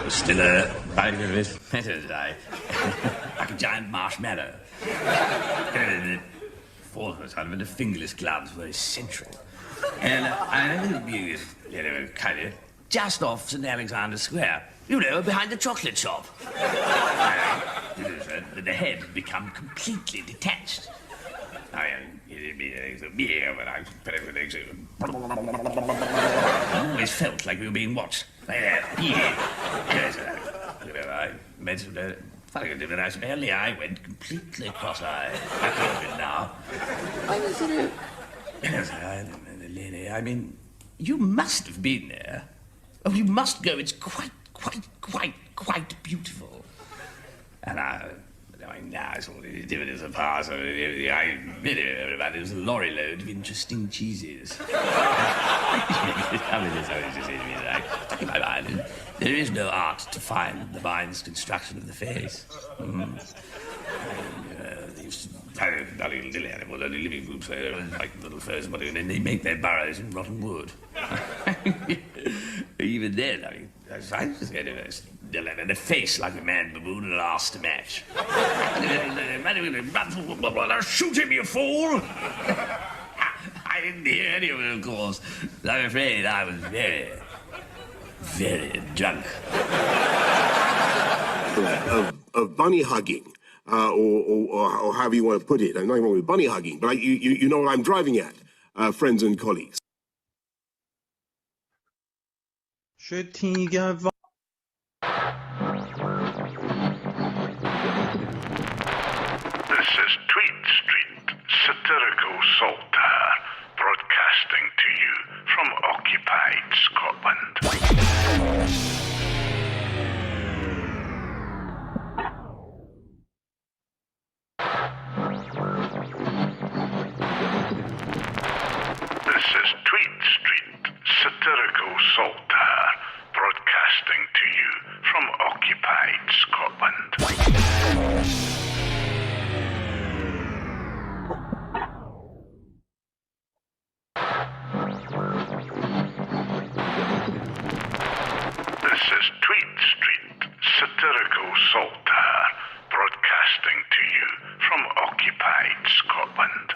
Still a bag of it better today. Like a giant marshmallow. The fourth out of the fingerless gloves were essential. And I remember being kind of just off St. Alexander Square. You know, behind the chocolate shop. The head had become completely detached. I always felt like we were being watched. Yes, I mentioned earlier, I went completely cross-eyed. I can't do it now. I mean, you must have been there. Oh, you must go. It's quite beautiful. And now it's all these dividends of past. I met everybody. There was a lorry load of interesting cheeses. In my mind, there is no art to find the mind's construction of the face. These little animals, only living groups, like little furs, and then they make their burrows in rotten wood. Even then, I mean, I just get a face like a man baboon lost a match. Shoot him, you fool! I didn't hear any of it, of course. I'm afraid I was very drunk. Of bunny hugging, or however you want to put it. I'm not wrong with bunny hugging, but you know what I'm driving at, friends and colleagues. Should he give? This is Tweed Street, satirical saltire, broadcasting to you from occupied Scotland. This is Tweed Street, satirical saltire, broadcasting to you from occupied Scotland. This is Tweed Street, satirical saltire, broadcasting to you from occupied Scotland.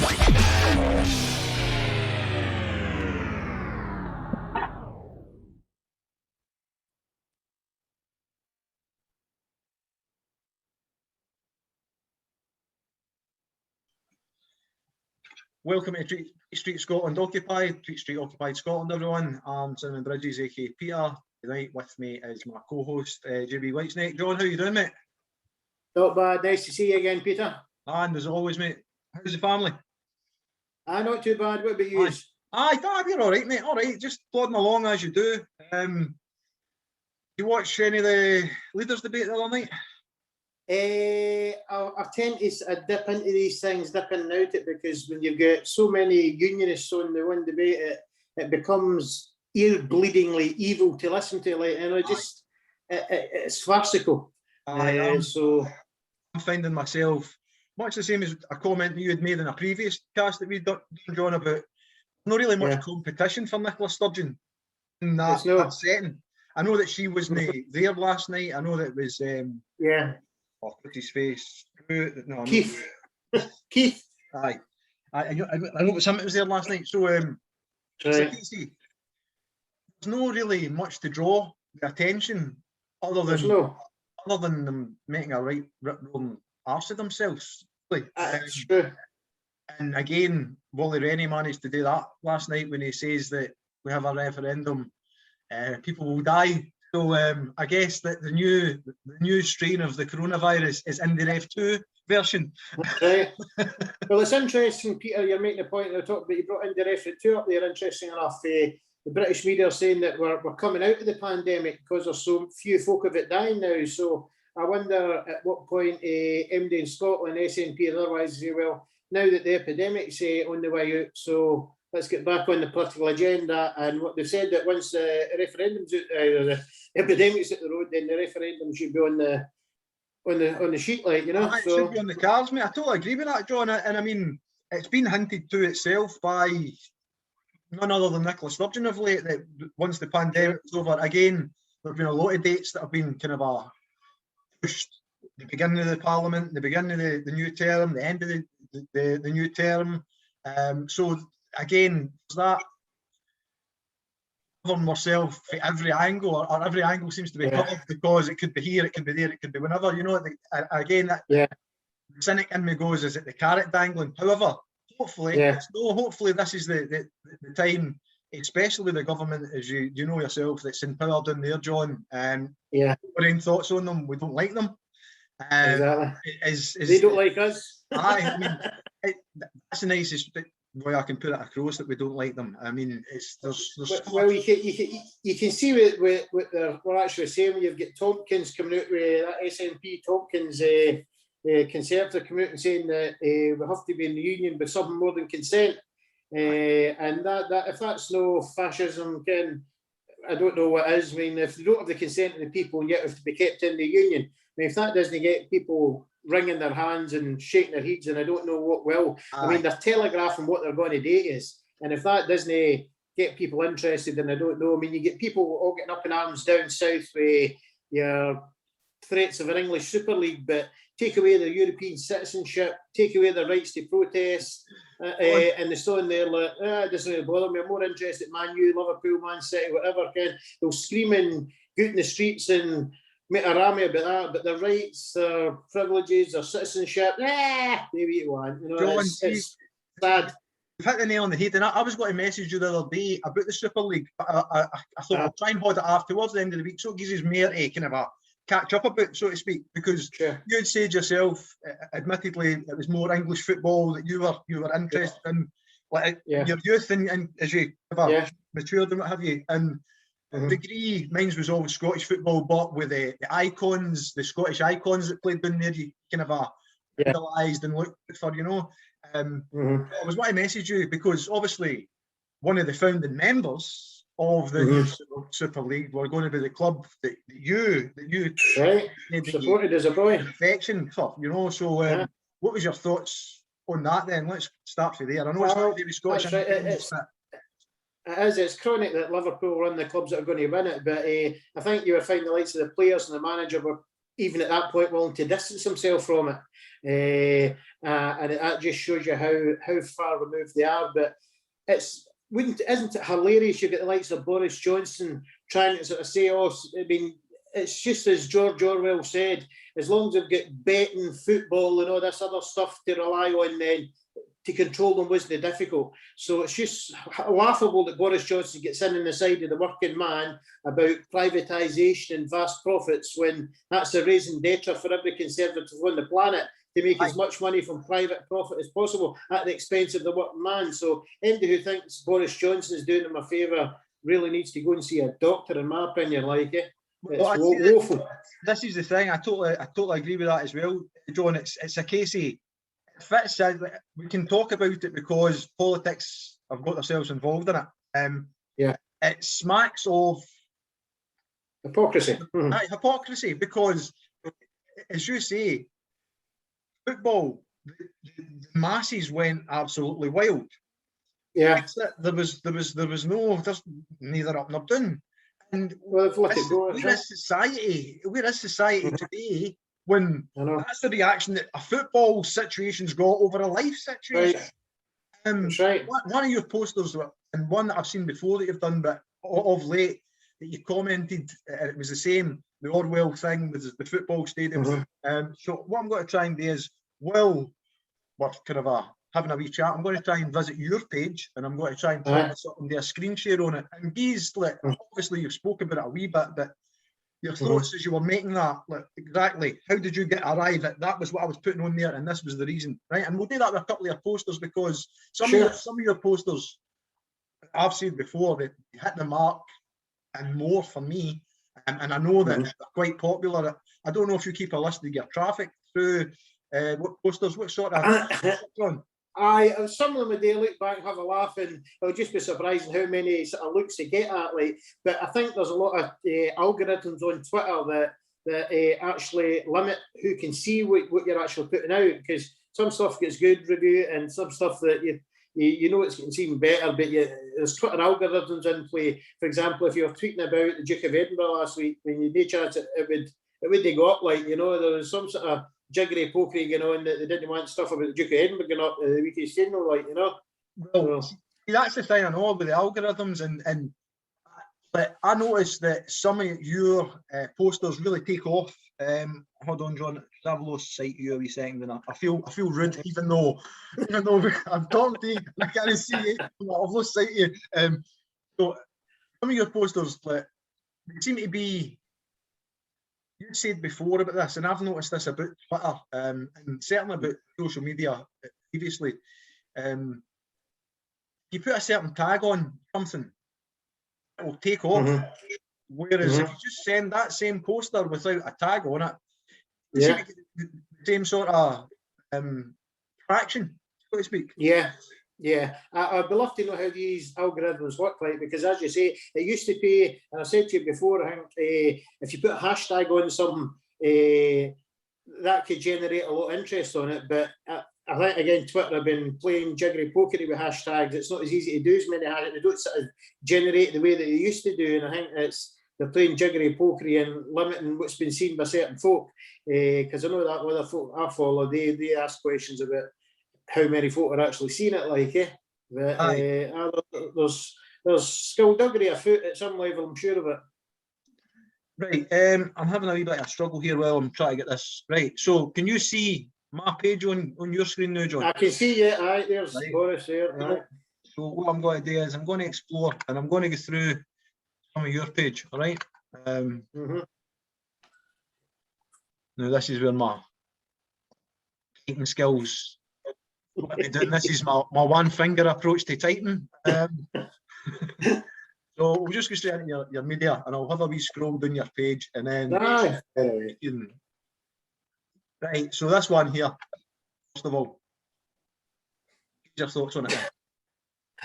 Welcome to Tweed Street Scotland Occupied, Tweed Street Occupied Scotland, everyone. I'm Simon Bridges, aka Peter. Tonight with me is my co-host, JB Whitesnake. John, how you doing, mate? Not bad. Nice to see you again, Peter. And as always, mate, how's the family? Not too bad. What about you? We're all right, mate. All right, just plodding along as you do. You watch any of the leaders' debate the other night? I tend to dip into these things, dip in and out it, because when you've got so many unionists on the one debate, it becomes ear-bleedingly evil to listen to. Like, and it's farcical. So I'm finding myself much the same as a comment you had made in a previous cast that we'd done, John, about not really much competition for Nicola Sturgeon in that setting. I know that she wasn't there last night. I know that it was oh, what's his face? No, Keith. Keith. Aye. I know it was him that was there last night. So there's no really much to draw the attention other than them making a right rip-roaring arse of themselves. That's true. And again, Wally Rennie managed to do that last night when he says that we have a referendum, people will die. So I guess that the new strain of the coronavirus is in the Rev 2 version. Right. Well, it's interesting, Peter, you're making a point at the top, but you brought in the Rev 2 up there, interesting enough. The British media are saying that we're coming out of the pandemic because there's so few folk of it dying now. So I wonder at what point MD in Scotland, SNP and otherwise say, well, now that the epidemic's on the way out, so let's get back on the political agenda. And what they've said that once the referendum's out, the epidemic's at the road, then the referendum should be on the sheet, like, you know. It should be on the cards, mate. I totally agree with that, John. And I mean, it's been hinted to itself by none other than Nicola Sturgeon of late that once the pandemic is over, again, there've been a lot of dates that have been kind of pushed. The beginning of the Parliament, the beginning of the new term, the end of the new term. So again, that covering myself for every angle, or every angle seems to be covered, because it could be here, it could be there, it could be whenever. You know, again, the cynic in me goes, is it the carrot dangling? However, hopefully, hopefully this is the time, especially with the government, as you know yourself, that's in power down there, John. Our own thoughts on them, we don't like them. Exactly. They don't like us. I mean, that's the nicest way I can put it across, that we don't like them. I mean, there's well, you can see what we're actually saying when you've got Tompkins coming out with that SNP Tompkins Conservative coming out and saying that we have to be in the union with something more than consent, and that if that's no fascism, Ken, I don't know what is. I mean, if you don't have the consent of the people and yet have to be kept in the union, I mean, if that doesn't get people wringing their hands and shaking their heads, and I don't know what will. I mean, they're telegraphing what they're going to do is, and if that doesn't get people interested, then I don't know. I mean, you get people all getting up in arms down south with your threats of an English Super League, but take away their European citizenship, take away their rights to protest, and they're still in there like, it doesn't really bother me. I'm more interested in Man U, Liverpool, Man City, whatever. They'll scream and go out in the streets and make a rammy about that, but their rights, their privileges, their citizenship, maybe you want. You know, John, it's sad. You've hit the nail on the head, and I was going to message you the other day about the Super League, but I thought I'll try and hold it off towards the end of the week, so it gives us more kind of a catch up about, so to speak, because you had said yourself, admittedly, it was more English football that you were interested in, like your youth, and as you have matured and what have you, and degree, mine was always Scottish football, but with the icons, the Scottish icons that played down there, you kind of idolized and looked for, you know. I was wanting to message you because obviously one of the founding members of the new Super League were going to be the club that you supported as a boy, affection for, you know. So what was your thoughts on that then? Let's start from there. I know it's not really Scottish independence, but it's chronic that Liverpool run the clubs that are going to win it, but I think you were finding the likes of the players and the manager were even at that point willing to distance themselves from it, and that just shows you how far removed they are. But isn't it hilarious? You get the likes of Boris Johnson trying to sort of say, I mean, it's just as George Orwell said, as long as they've got betting, football and all this other stuff to rely on, then to control them wasn't difficult. So it's just laughable that Boris Johnson gets in on the side of the working man about privatisation and vast profits, when that's the raison d'etre for every Conservative on the planet, to make as much money from private profit as possible at the expense of the working man. So anybody who thinks Boris Johnson is doing them a favour really needs to go and see a doctor, in my opinion. It's woeful. This is the thing. I totally agree with that as well, John. It's a case of, fits in, we can talk about it because politics have got themselves involved in it. It smacks of hypocrisy. Hypocrisy, because, as you say, football, the masses went absolutely wild. There's neither up nor down. And where is society today when that's the reaction that a football situation's got over a life situation? Right. One of your posters, and one that I've seen before that you've done, but of late, that you commented, it was the same, the Orwell thing with the football stadium. So what I'm going to try and do is, while we're kind of having a wee chat, I'm going to try and visit your page, and I'm going to try and put something, do a screen share on it. And these, obviously you've spoken about it a wee bit, but your thoughts as you were making that, exactly, how did you arrive at that was what I was putting on there, and this was the reason, right? And we'll do that with a couple of your posters, because some of your posters, I've said before, that hit the mark and more for me, and I know that they're quite popular. I don't know if you keep a list of your traffic through what posters, what sort of some of them a day look back and have a laugh, and it'll just be surprising how many sort of looks they get at. But I think there's a lot of algorithms on Twitter that actually limit who can see what you're actually putting out, because some stuff gets good review and some stuff that you know it's getting even better, but there's Twitter algorithms in play. For example, if you were tweeting about the Duke of Edinburgh last week, when you did chance it would go up, like, you know, there was some sort of jiggery pokery going on that they didn't want stuff about the Duke of Edinburgh going up the week he's funeral, like, you know. Well, see, that's the thing I know with the algorithms, and but I noticed that some of your posters really take off. Hold on, John. I've lost sight of you a wee second, and I feel rude, even though I'm talking to you, I can't see you. I've lost sight of you. So some of your posters, like, they seem to be. You said before about this, and I've noticed this about Twitter, and certainly about social media previously. You put a certain tag on something, it will take off. Whereas if you just send that same poster without a tag on it, you get the same sort of traction, so to speak. I'd be love to know how these algorithms work, like, because as you say, it used to pay, and I said to you before, I think if you put a hashtag on something, that could generate a lot of interest on it, but I think, again, Twitter have been playing jiggery pokery with hashtags. It's not as easy to do as many hashtags. They don't sort of generate the way that they used to do, and I think they're playing jiggery pokery and limiting what's been seen by certain folk, because I know that other folk I follow, they ask questions about how many folk are actually seeing it, like, but there's skullduggery afoot at some level, I'm sure of it. Right, I'm having a wee bit of a struggle here while I'm trying to get this right. So, can you see my page on your screen now, John? I can see you. Aye, there's Boris there. Right. So what I'm going to do is I'm going to explore, and I'm going to go through some of your page. All right. Now this is where my typing skills. This is my one finger approach to typing. So we'll just go straight into your media, and I'll have a wee scroll down your page, and then right. So this one here, first of all, what's your thoughts on it?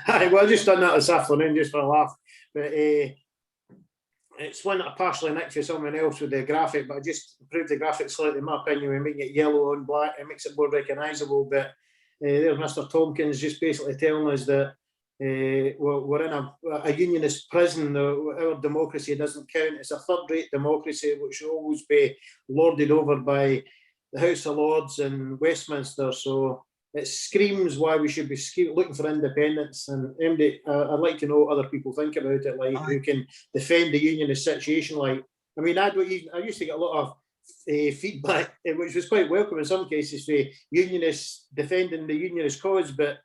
Well, I just done that this afternoon just for a laugh, but it's one that I partially nicked for someone else with the graphic, but I just improved the graphic slightly, in my opinion, and making it yellow on black. It makes it more recognisable. But there's Mr. Tompkins just basically telling us that we're in a unionist prison. Our democracy doesn't count. It's a third-rate democracy which will always be lorded over by the House of Lords and Westminster. So it screams why we should be looking for independence. And MD, I'd like to know what other people think about it, like who can defend the unionist situation. Like, I mean, I used to get a lot of feedback, which was quite welcome in some cases, for unionists defending the unionist cause, but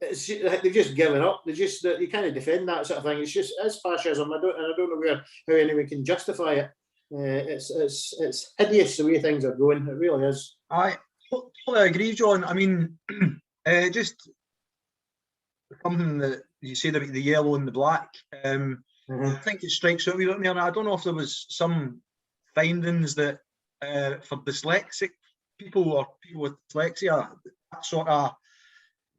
they've just given up. You can't defend that sort of thing. It's fascism. I don't know how anyone can justify it. It's hideous the way things are going. It really is. I totally agree, John. I mean, just something that you said about the yellow and the black. I think it strikes out a wee bit there. I don't know if there was some findings that for dyslexic people or people with dyslexia, that sort of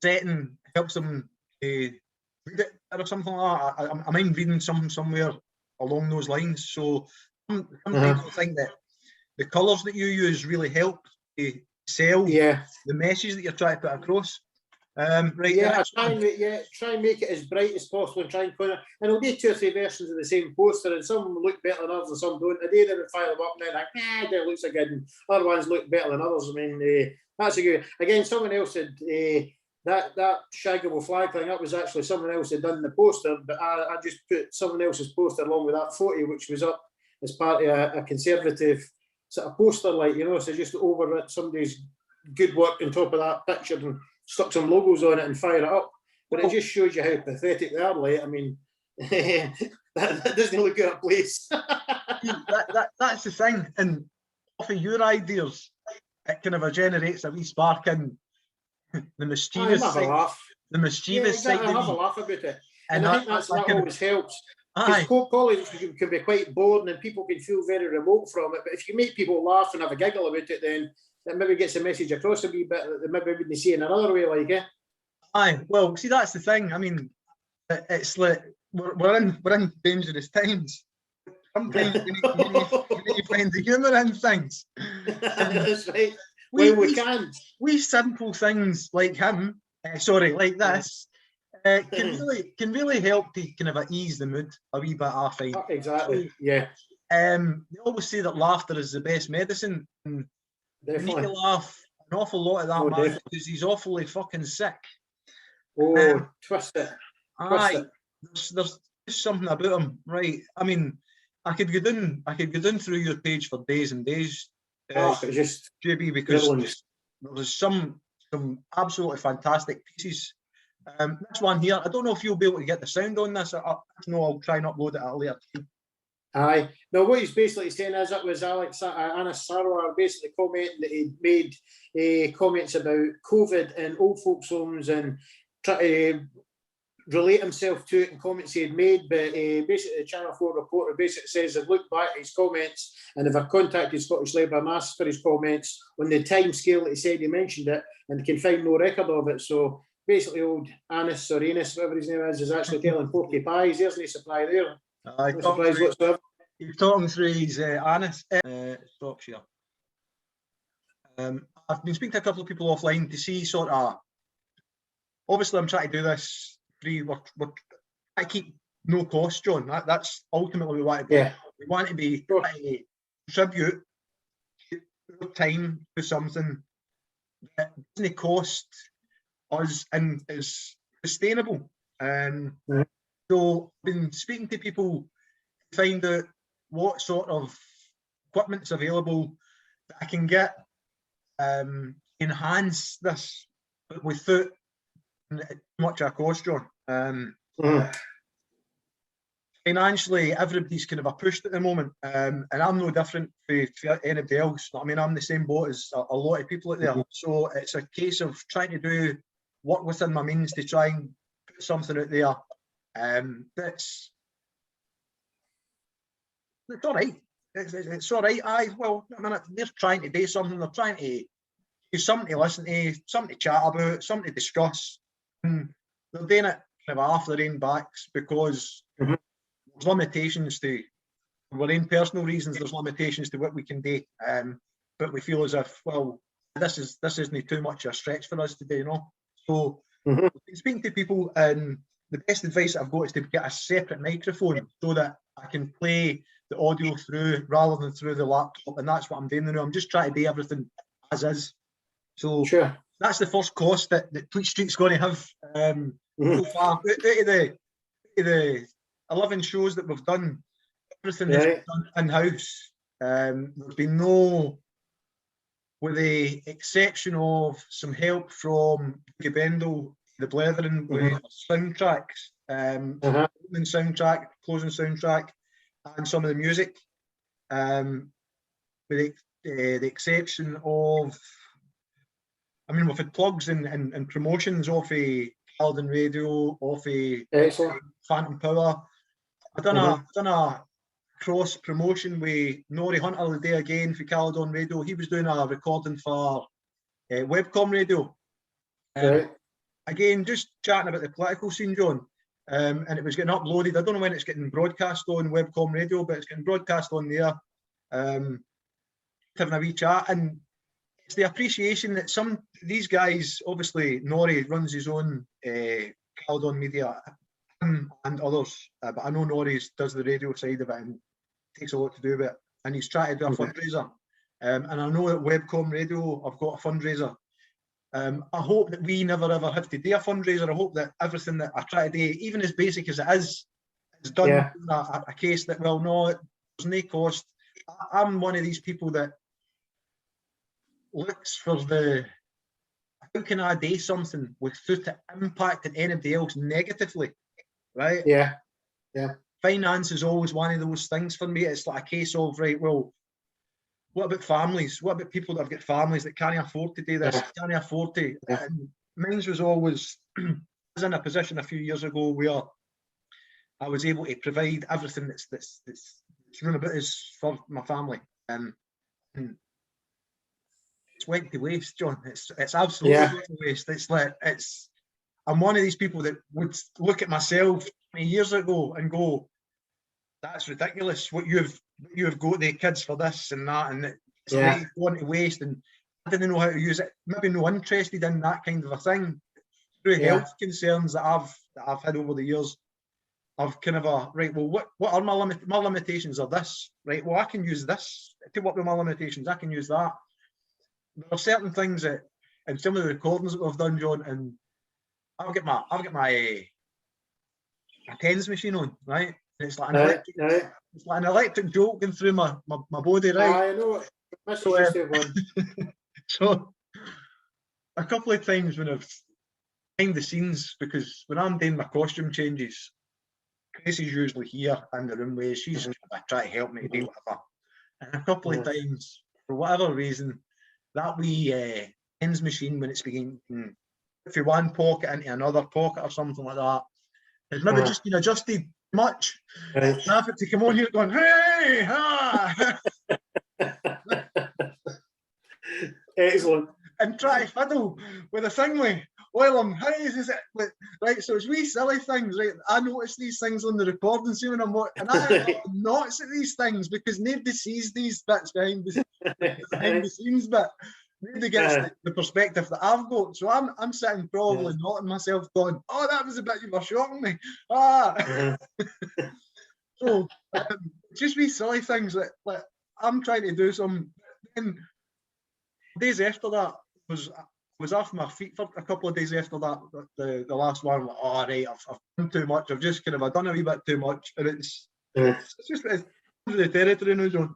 setting helps them read it or something like that. I mind reading something somewhere along those lines. So some people think that the colours that you use really help to sell the message that you're trying to put across. Try and make it as bright as possible and try and put it. And I'll do 2 or 3 versions of the same poster, and some look better than others, and some don't. A day they would fire them up, and then like, that looks a good, and other ones look better than others. I mean, that's a good. Again, someone else said that shaggable flag thing. That was actually someone else had done the poster, but I just put someone else's poster along with that photo, which was up as part of a conservative sort of poster, like, you know. So just overwrite somebody's good work on top of that picture and stuck some logos on it and fire it up. But it just shows you how pathetic they are. Like, I mean, that doesn't look good at place. That's the thing. And off of your ideas, it kind of generates a wee spark in the mischievous side. The mischievous side. I have a laugh about it. And I think that always helps. Because college can be quite boring and people can feel very remote from it. But if you make people laugh and have a giggle about it, then that maybe gets the message across a wee bit that they maybe wouldn't see in another way, like, well, see, that's the thing. I mean, it's like we're in dangerous times. Sometimes we need to find the humour in things. That's right. We can. We simple things like him sorry, like this, can really help to kind of ease the mood a wee bit, I find. Exactly. So, yeah. They always say that laughter is the best medicine. And you need Definitely. to laugh an awful lot at that Oh, man definitely. because he's awfully fucking sick. Oh, twist it. Twist Aye, it. there's just something about him, right? I mean, I could go down through your page for days and days, It's just JB, because brilliant. there was some absolutely fantastic pieces. This one here, I don't know if you'll be able to get the sound on this. I'll try and upload it at a later time. Aye. No, what he's basically saying is it was Anas Sarwar basically commenting that he'd made comments about COVID and old folks' homes and try to relate himself to it and comments he had made. But basically, the Channel 4 reporter basically says they've looked back at his comments and have contacted Scottish Labour Mass for his comments on the time scale that he said he mentioned it, and they can find no record of it. So basically, old Anas or Anus, whatever his name is actually telling Porky Pies. There's no supply there. No surprise whatsoever. He's talking through his Annis Shropshire. I've been speaking to a couple of people offline to see sort of. Obviously, I'm trying to do this free. We're trying to keep no cost, John. That's ultimately what we want to do. Yeah. We want to be trying to contribute time to something that doesn't cost us and is sustainable. So I've been speaking to people to find out what sort of equipment's available that I can get enhance this, but without much of a cost, John. Financially, everybody's kind of a pushed at the moment, and I'm no different for anybody else. I mean, I'm the same boat as a lot of people out there. So it's a case of trying to do work within my means to try and put something out there that's it's all right. It's all right. Well, I mean, they're trying to do something. They're trying to use something to listen to, something to chat about, something to discuss. And they're doing it kind of off their own backs because there's limitations to our own personal reasons. There's limitations to what we can do. But we feel as if, well, this isn't too much a stretch for us to do, you know. So I've been speaking to people, and the best advice that I've got is to get a separate microphone so that I can play the audio through rather than through the laptop, and that's what I'm doing now. I'm just trying to do everything as is. So that's the first cost that Tweet Street's going to have so far. Out of the 11 shows that we've done, everything has been done in-house. There's been no, with the exception of some help from Gabendo, the Blethering, with soundtracks, opening soundtrack, closing soundtrack, and some of the music, with the exception of, I mean, we've had plugs and promotions off a Caledon Radio, off a Phantom Power. I've done a cross promotion with Norrie Hunter the day again for Caledon Radio. He was doing a recording for Webcom Radio. Again, just chatting about the political scene, John. And it was getting uploaded. I don't know when it's getting broadcast on Webcom Radio, but it's getting broadcast on there. Having a wee chat, and it's the appreciation that these guys, obviously Norrie runs his own Caledon Media, and others, but I know Norrie does the radio side of it and takes a lot to do with it, and he's trying to do a fundraiser. And I know that Webcom Radio have got a fundraiser. I hope that we never ever have to do a fundraiser. I hope that everything that I try to do, even as basic as it is done in a case that, well, no, there's no cost. I'm one of these people that looks for how can I do something without impacting anybody else negatively, right? Finance is always one of those things for me. It's like a case of, right, well, what about families? What about people that have got families that can't afford to do this, can't afford to? And mine was always, I was in a position a few years ago where I was able to provide everything that's run about us for my family. And it's went to waste, John. It's absolutely went to waste. It's like, I'm one of these people that would look at myself 20 years ago and go, that's ridiculous what you've got the kids for this and that, and it's going to waste, and I didn't know how to use it. Maybe no interested in that kind of a thing. through health concerns that I've had over the years, I've kind of right, well, what are my limitations are this, right? Well, I can use this to work with my limitations. I can use that. There are certain things that, in some of the recordings that we've done, John, and I've got my TENS machine on, right? And it's like an electric jolt going through my body, right? I know. So a couple of times when I've behind the scenes, because when I'm doing my costume changes, Gracie's usually here in the room where she's trying to help me do whatever. And a couple of times, for whatever reason, that wee TENS machine, when it's beginning from one pocket into another pocket or something like that, it's maybe just been adjusted much. Right. And I have to come on here going, hey, ha! Excellent. And try to fiddle with a thing like, well, I'm how is it? Right, so it's wee silly things, right? I notice these things on the recording, see when I'm watching, and I notice at these things because nobody sees these bits behind the scenes bit. Nobody gets the perspective that I've got. So I'm sitting probably nodding myself, going, "Oh, that was a bit you were shocking me." So just wee silly things that like I'm trying to do some. Then days after that was off my feet for a couple of days after that. The last one, like, oh right, I've done too much. I've just kind of I've done a wee bit too much, and it's just it's the territory now, John.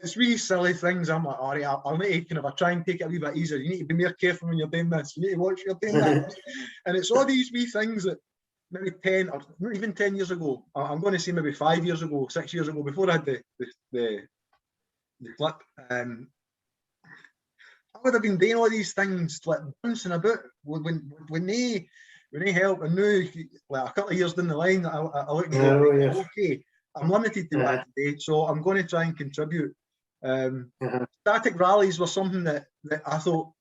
It's really silly things. I'm like, all right, I'll need to kind of try and take it a wee bit easier. You need to be more careful when you're doing this. You need to watch what you're doing that. And it's all these wee things that maybe 10 or not even 10 years ago, I'm going to say maybe 5 years ago, 6 years ago, before I had the clip, I would have been doing all these things, like bouncing about when they help. And now, like a couple of years down the line, I look and go, okay, I'm limited to what I can do, so I'm going to try and contribute. Static rallies were something that I thought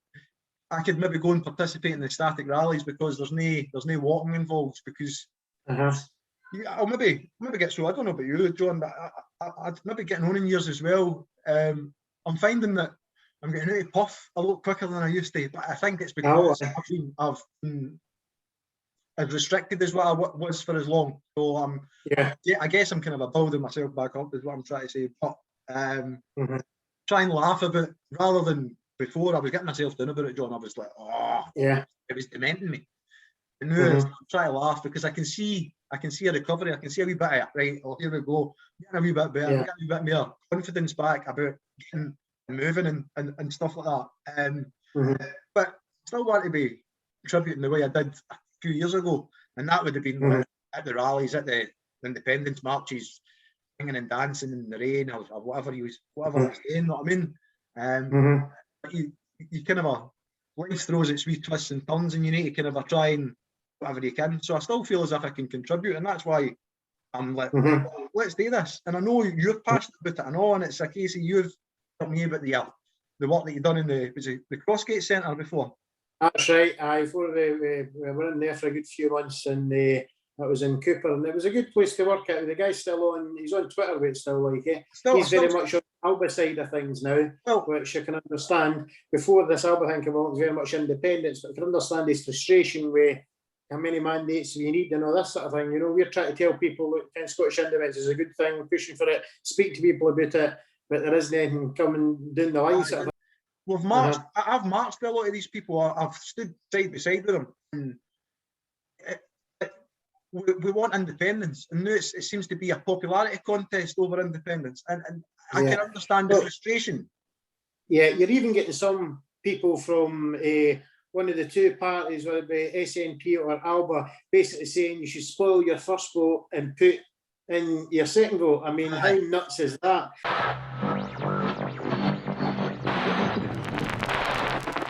I could maybe go and participate in the static rallies because there's no walking involved, because I'll maybe get so, I don't know about you, John, but I'd maybe getting on in years as well. I'm finding that I'm getting out of puff a lot quicker than I used to, but I think it's because I've been as restricted as what I was for as long. So I guess I'm kind of building myself back up is what I'm trying to say. But try and laugh about, rather than before I was getting myself down about it, John. I was like, it was dementing me. And now I'm trying to laugh because I can see a recovery. I can see a wee bit of, right, oh, here we go, getting a wee bit better, getting a wee bit more confidence back about getting and moving and stuff like that. But still want to be contributing the way I did a few years ago, and that would have been at the rallies, at the independence marches, singing and dancing in the rain, or whatever he was saying. You know what I mean? You kind of life throws its wee twists and turns, and you need to kind of try and whatever you can. So I still feel as if I can contribute, and that's why I'm like, let's do this. And I know you're passionate about it, I know, and it's a case of you've told me about the work that you've done in the Crossgate Centre before. That's right. We were in there for a good few months, and that was in Cooper, and it was a good place to work at. The guy's still on. He's on Twitter, but it's still like he's very much on the Alba side of things now, which you can understand. Before this Alba thing came on, it was very much independence, but I can understand his frustration with how many mandates you need and all this sort of thing. You know, we're trying to tell people, look, Scottish independence is a good thing. We're pushing for it. Speak to people about it, but there isn't anything coming down the line. Sort of We've marched. I've marched with a lot of these people. I've stood side by side with them. And we want independence, and now it seems to be a popularity contest over independence. And I can understand the frustration. Yeah, you're even getting some people from one of the two parties, whether it be SNP or Alba, basically saying you should spoil your first vote and put in your second vote. I mean, how nuts is that?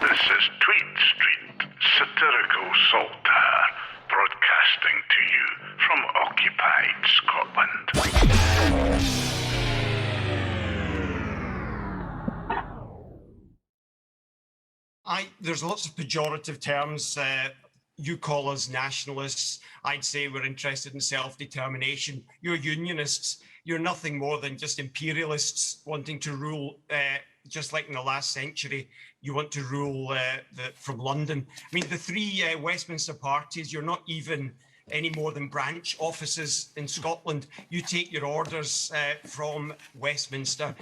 This is Tweed Street, satirical saltire, broadcasting to you from occupied Scotland. There's lots of pejorative terms. You call us nationalists. I'd say we're interested in self-determination. You're unionists. You're nothing more than just imperialists wanting to rule just like in the last century, you want to rule from London. I mean, the three Westminster parties, you're not even any more than branch offices in Scotland. You take your orders from Westminster.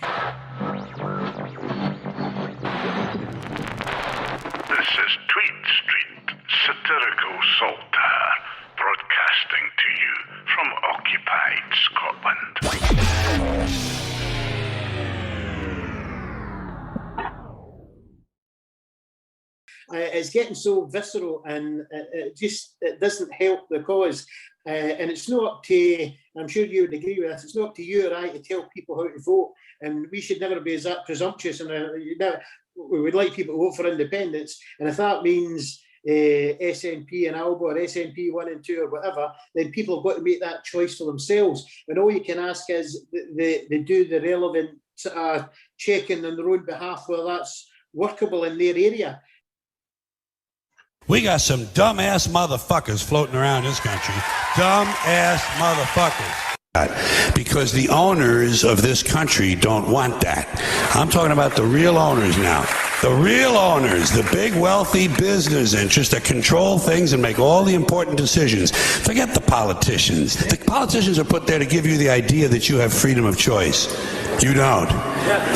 This is Tweed Street, satirical saltire, broadcasting to you from occupied Scotland. It's getting so visceral, and it doesn't help the cause. And it's not up to, I'm sure you would agree with this, it's not up to you or I to tell people how to vote. And we should never be as that presumptuous. And we would like people to vote for independence. And if that means SNP and Alba, or SNP 1 and 2 or whatever, then people have got to make that choice for themselves. And all you can ask is they do the relevant checking on their own behalf, whether that's workable in their area. We got some dumbass motherfuckers floating around this country. Dumbass motherfuckers. Because the owners of this country don't want that. I'm talking about the real owners now. The real owners, the big wealthy business interests that control things and make all the important decisions. Forget the politicians. The politicians are put there to give you the idea that you have freedom of choice. You don't.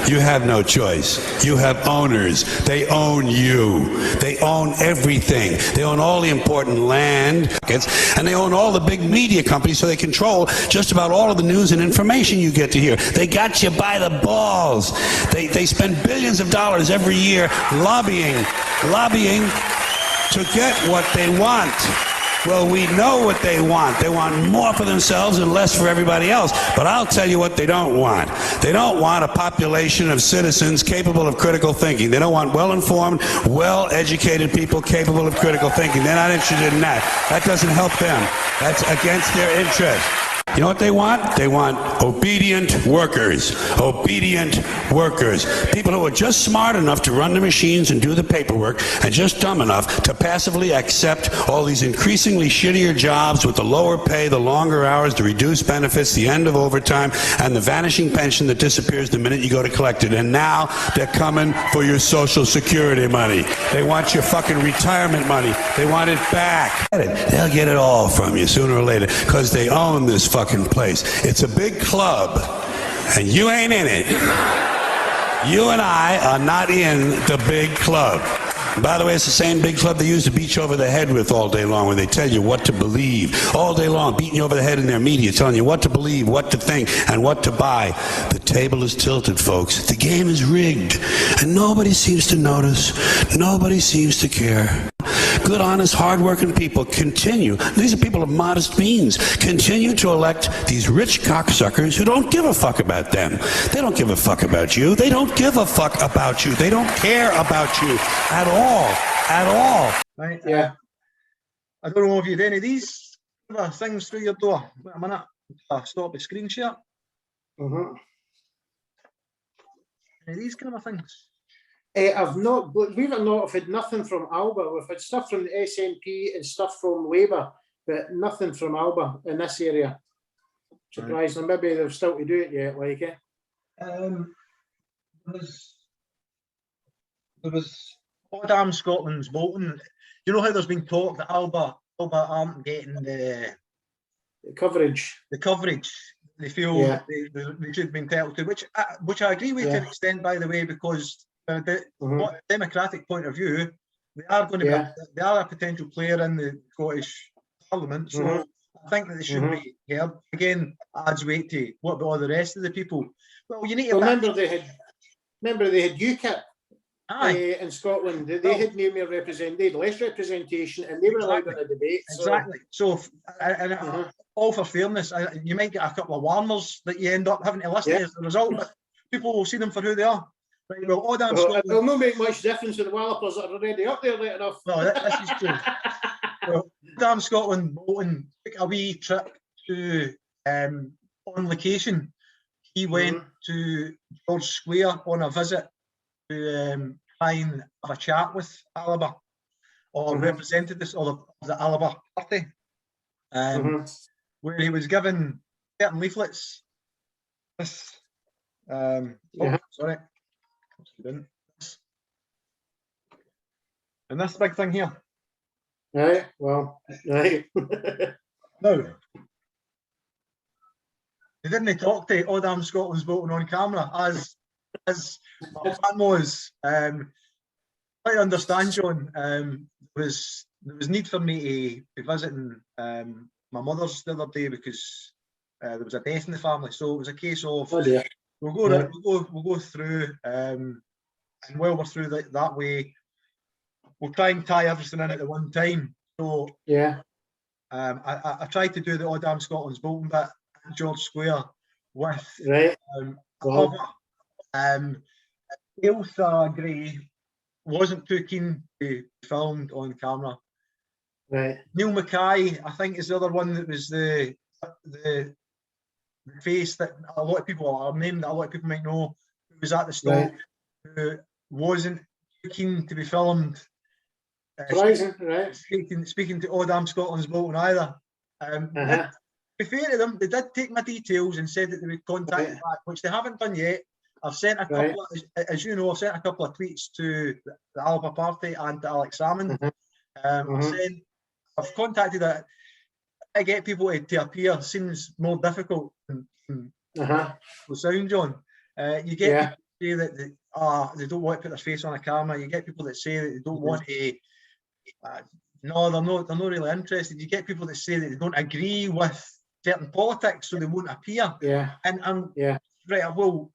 You have no choice. You have owners. They own you. They own everything. They own all the important land, and they own all the big media companies, so they control just about all of the news and information you get to hear. They got you by the balls. They spend billions of dollars every year lobbying to get what they want. Well, we know what they want. They want more for themselves and less for everybody else. But I'll tell you what they don't want. They don't want a population of citizens capable of critical thinking. They don't want well-informed, well-educated people capable of critical thinking. They're not interested in that. That doesn't help them. That's against their interest. You know what they want? They want obedient workers. Obedient workers. People who are just smart enough to run the machines and do the paperwork, and just dumb enough to passively accept all these increasingly shittier jobs with the lower pay, the longer hours, the reduced benefits, the end of overtime, and the vanishing pension that disappears the minute you go to collect it. And now they're coming for your Social Security money. They want your fucking retirement money. They want it back. They'll get it all from you sooner or later, because they own this fucking place. It's a big club, and you ain't in it. You and I are not in the big club. By the way, it's the same big club they use to beat you over the head with all day long, when they tell you what to believe. All day long, beating you over the head in their media, telling you what to believe, what to think, and what to buy. The table is tilted, folks. The game is rigged, and nobody seems to notice. Nobody seems to care. Good, honest, hard-working people continue. These are people of modest means. Continue to elect these rich cocksuckers who don't give a fuck about them. They don't give a fuck about you. They don't give a fuck about you. They don't care about you at all. At all. Right. Yeah. I don't know if you've any of these things through your door. Wait a minute. Stop the screen share. Mm-hmm. Any of these kind of things? I've not, believe it or not, I've had nothing from Alba. We've had stuff from the SNP and stuff from Labour, but nothing from Alba in this area. Surprising. Right. Maybe they've still to do it yet, like it. There was Oddam Scotland's voting. You know how there's been talk that Alba aren't getting the coverage. The coverage they feel they should be entitled to, which I agree with to an extent, by the way, because from a democratic point of view, they are going to be, they are a potential player in the Scottish Parliament, so I think that they should be heard. Again, adds weight to what about all the rest of the people. Well, you need to remember they had UKIP in Scotland. They had no more they had less representation, and they were allowed in a debate. Exactly. So, all for fairness, you might get a couple of warners that you end up having to listen to as a result, but people will see them for who they are. Right, well, Oddam Scotland... It'll not make much difference to the Wallopers that are already up there late enough. No, this is true. Well, Oddam Scotland voting took a wee trip to on location. He went to George Square on a visit to try and have a chat with Alba, or representatives of the Alba party, where he was given certain leaflets. Sorry. And this big thing here. Right, well, right. Now, they didn't talk to All Damn Scotland's voting on camera, as my plan was. I understand, John. There was need for me to be visiting my mother's the other day because there was a death in the family. So it was a case of we'll go through, and while we're through that way, we'll try and tie everything in at the one time. So yeah, I tried to do the All Damn Scotland's voting bit at George Square with right. Ailsa Gray wasn't too keen to be filmed on camera. Right. Neil Mackay, I think, is the other one that was the face that a lot of people, or name that a lot of people might know, who was at the stall, who wasn't too keen to be filmed. Speaking to All Damn Scotland's voting either. To be fair to them, they did take my details and said that they would contact me back, which they haven't done yet. I've sent a couple, as you know, I've sent a couple of tweets to the Alba Party and to Alex Salmond. I've contacted it. I get people to appear seems more difficult than the sound, John. You get people that they don't want to put their face on a camera. You get people that say that they don't want to. No, they're not really interested. You get people that say that they don't agree with certain politics, so they won't appear. Right. Well,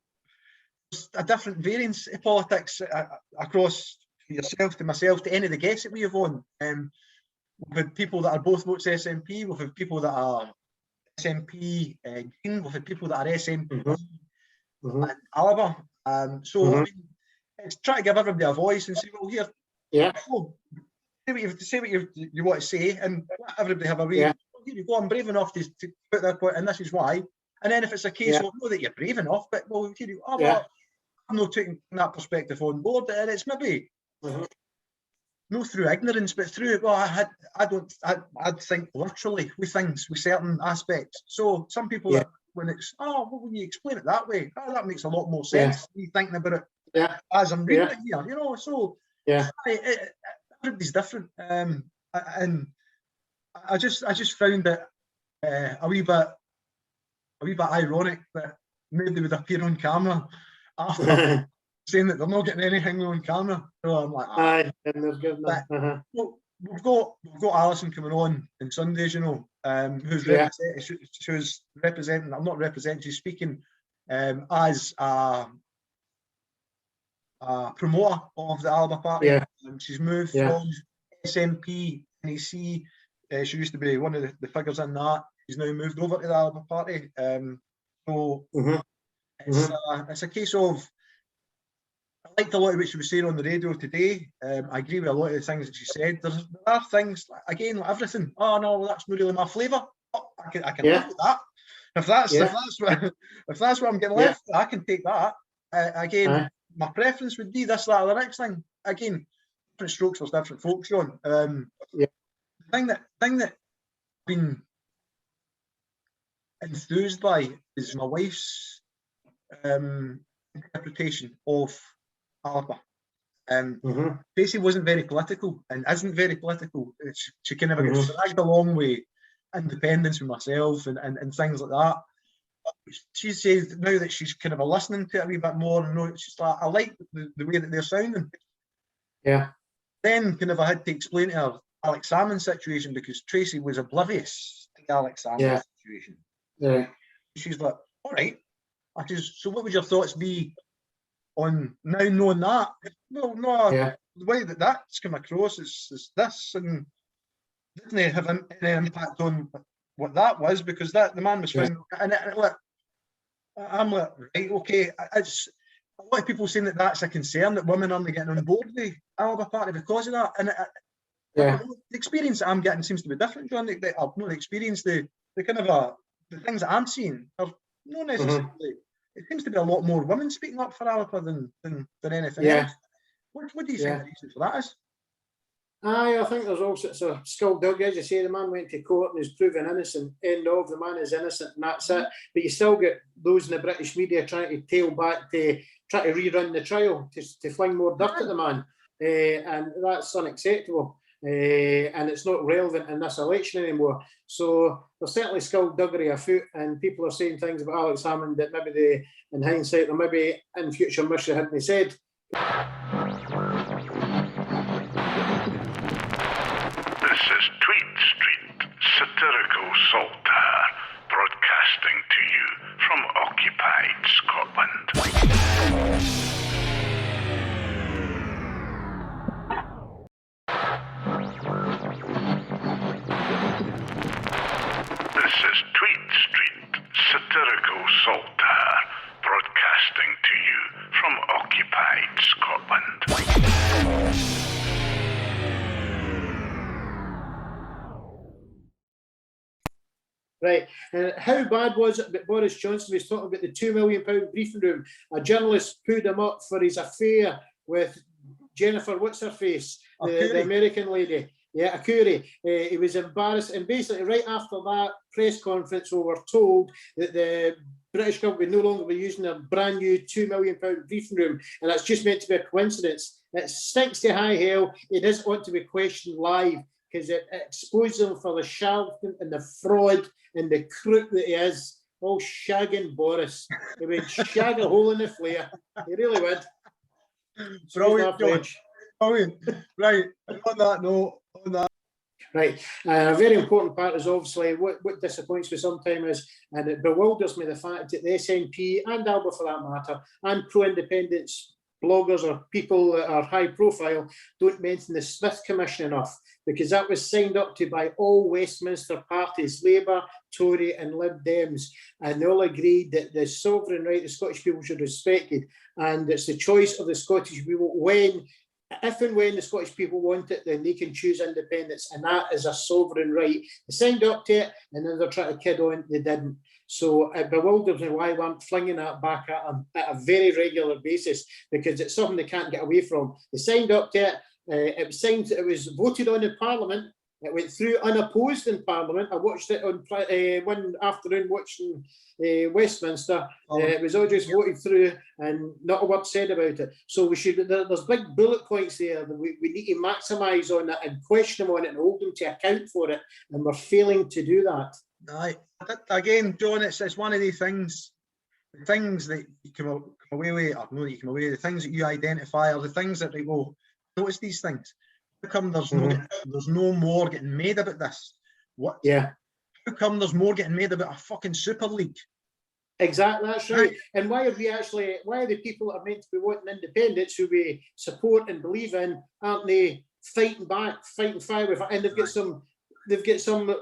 there's a different variance of politics across yourself to myself to any of the guests that we have on. We've had people that are both votes SNP. We've had people that are SNP Green. We've had people that are SNP and Alba. So I mean, it's trying to give everybody a voice and say, well, here, say what you want to say, and let everybody have a way. Here you go. I'm brave enough to put that point, and this is why. And then if it's a case of know that you're brave enough, but well, here you go. Well, I'm not taking that perspective on board, and it's maybe. Not through ignorance, but through, well, I'd think literally with things, with certain aspects. So some people, that when it's, when you explain it that way, that makes a lot more sense. You thinking about it as I'm reading it here, you know. So everybody's different, and I just found it a wee bit ironic that maybe would appear on camera after. Saying that they're not getting anything on camera. So I'm like, we've got Alison coming on Sundays, you know, who's representing, I'm not representing, she's speaking as a promoter of the Alba Party. She's moved from SNP, NEC, she used to be one of the figures in that. She's now moved over to the Alba Party. It's a case of, I liked a lot of what she was saying on the radio today. I agree with a lot of the things that she said. There are things, again, like everything. Oh no, well, that's not really my flavour. I can live with that. If that's what I'm getting left, I can take that. Again, my preference would be this, that, or the next thing. Again, different strokes for different folks, John. The thing that I've been enthused by is my wife's interpretation of Alba. Basically wasn't very political and isn't very political. She kind of gets dragged along with independence with myself and things like that. But she says now that she's kind of listening to it a wee bit more, and she's like, I like the way that they're sounding. Then kind of I had to explain to her Alex Salmond's situation because Tracy was oblivious to Alex Salmond's situation. She's like, all right. I says, so what would your thoughts be on now knowing that? Well, no, the way that's come across is this, and didn't have any impact on what that was because the man was found. And I'm like, right, okay. It's a lot of people saying that's a concern that women aren't getting on board the Alba Party because of that. And the experience that I'm getting seems to be different, John. I've not experienced the kind of the things that I'm seeing are not necessarily. It seems to be a lot more women speaking up for Alba than anything else. What do you think the reason for that is? I think there's all sorts of skullduggery. As you say, the man went to court and is proven innocent. End of, the man is innocent and that's it. But you still get those in the British media trying to tail back to try to rerun the trial to fling more dirt at the man, and that's unacceptable. And it's not relevant in this election anymore. So there's certainly skullduggery afoot, and people are saying things about Alex Salmond that maybe they, in hindsight, or maybe in future wish they hadn't said. This is Tweed Street, satirical saltire, broadcasting to you from occupied Scotland. This is Tweed Street, satirical saltire, broadcasting to you from occupied Scotland. Right. How bad was it that Boris Johnson was talking about the £2 million briefing room? A journalist pulled him up for his affair with Jennifer, what's her face? The American lady. Yeah, Akuri. He was embarrassed. And basically, right after that press conference, we were told that the British government would no longer be using a brand new £2 million briefing room. And that's just meant to be a coincidence. It stinks to high hell. It doesn't want to be questioned live because it exposes him for the charlatan and the fraud and the crook that he is. Oh, shagging Boris. He would shag a hole in the flare. He really would. Brilliant, George. Brilliant. Right, and on that note, Right, a very important part is obviously what disappoints me sometimes is, and it bewilders me, the fact that the SNP and Alba for that matter, and pro-independence bloggers or people that are high profile don't mention the Smith Commission enough, because that was signed up to by all Westminster parties, Labour, Tory and Lib Dems, and they all agreed that the sovereign right of the Scottish people should be respected, and it's the choice of the Scottish people if and when the Scottish people want it, then they can choose independence, and that is a sovereign right. They signed up to it, and then they're trying to kid on, they didn't. So it bewilders me why I'm flinging that back at them at a very regular basis, because it's something they can't get away from. They signed up to it, it was voted on in Parliament, it went through unopposed in Parliament. I watched it on one afternoon watching Westminster. It was all just voted through and not a word said about it. So we should. There's big bullet points there that we need to maximise on that and question them on it and hold them to account for it. And we're failing to do that. Aye. Again, John, it's one of the things that you come away with, or no, you come away with, the things that you identify are the things that they go, notice these things. How come there's no more getting made about this? What? Yeah. How come there's more getting made about a fucking Super League? Exactly, that's right. And why are the people that are meant to be wanting independence, who we support and believe in, aren't they fighting back, fighting fire with it? And they've got some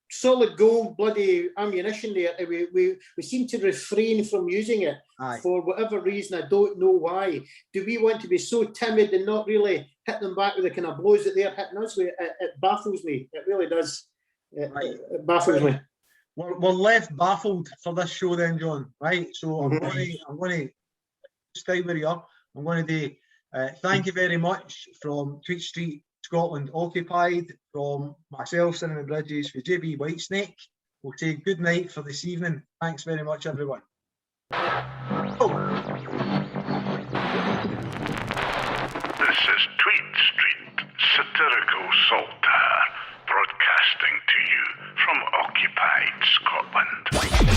solid gold bloody ammunition there. We seem to refrain from using it. Aye. For whatever reason. I don't know why. Do we want to be so timid and not really hit them back with the kind of blows that they're hitting us with? It baffles me. It really does. It baffles me. We're left baffled for this show then, John. Right. So I'm going to stay where you are. I'm going to do thank you very much from Tweed Street Scotland Occupied, from myself, Cinema Bridges, for JB Whitesnake. We'll say good night for this evening. Thanks very much, everyone. This is Tweed Street, satirical saltire, broadcasting to you from occupied Scotland.